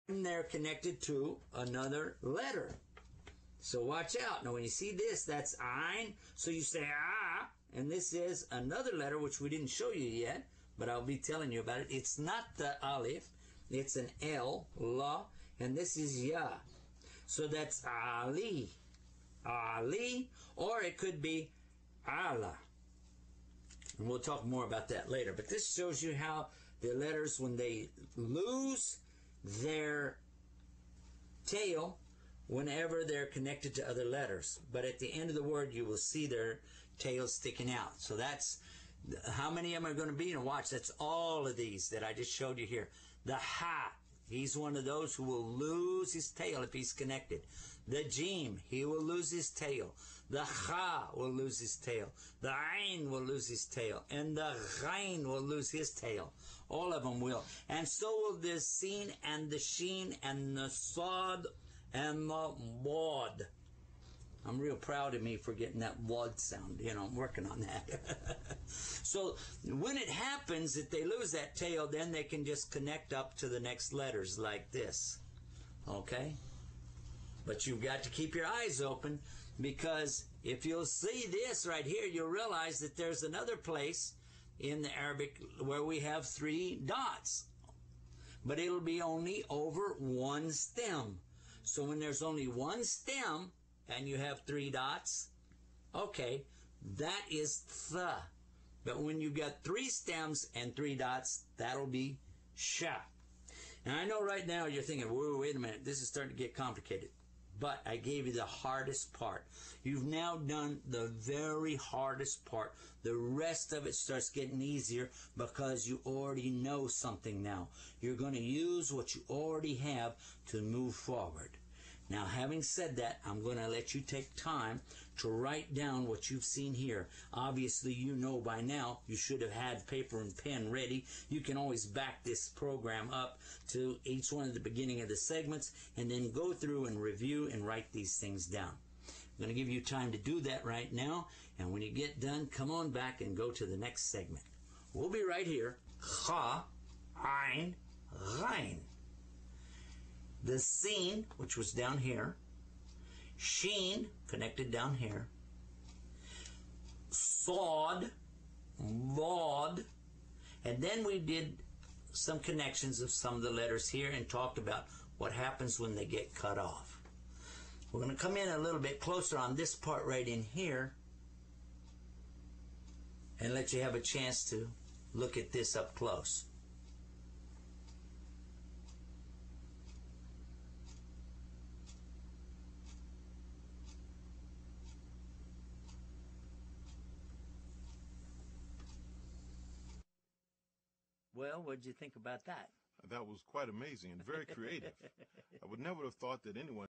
And they're connected to another letter. So watch out. Now when you see this, that's Ein. So you say ah, and this is another letter which we didn't show you yet, but I'll be telling you about it. It's not the Aleph. It's an L, La, and this is Ya. So that's Ali. Ali, or it could be Allah. And we'll talk more about that later. But this shows you how the letters, when they lose their tail, whenever they're connected to other letters. But at the end of the word, you will see their tail sticking out. So that's, how many of them are going to be? And watch, that's all of these that I just showed you here. The Ha, he's one of those who will lose his tail if he's connected. The Jim, he will lose his tail. The Cha will lose his tail. The Ain will lose his tail. And the Ghain will lose his tail. All of them will. And so will the Sin and the Sheen and the Sad and the Wad. I'm real proud of me for getting that Wad sound. You know, I'm working on that. So when it happens that they lose that tail, then they can just connect up to the next letters like this. Okay? But you've got to keep your eyes open, because if you'll see this right here, you'll realize that there's another place in the Arabic where we have 3 dots. But it'll be only over one stem. So when there's only one stem and you have 3 dots, okay, that is th. But when you've got 3 stems and 3 dots, that'll be sha. Now I know right now you're thinking, whoa, wait a minute, this is starting to get complicated. But I gave you the hardest part. You've now done the very hardest part. The rest of it starts getting easier because you already know something now. You're going to use what you already have to move forward. Now, having said that, I'm going to let you take time to write down what you've seen here. Obviously, you know by now you should have had paper and pen ready. You can always back this program up to each one at the beginning of the segments and then go through and review and write these things down. I'm going to give you time to do that right now, and when you get done, come on back and go to the next segment. We'll be right here. Cha, Ein, Ghain. The Sin, which was down here. Sheen, connected down here. Sod, Vod. And then we did some connections of some of the letters here and talked about what happens when they get cut off. We're going to come in a little bit closer on this part right in here and let you have a chance to look at this up close. Well, what did you think about that? That was quite amazing and very creative. I would never have thought that anyone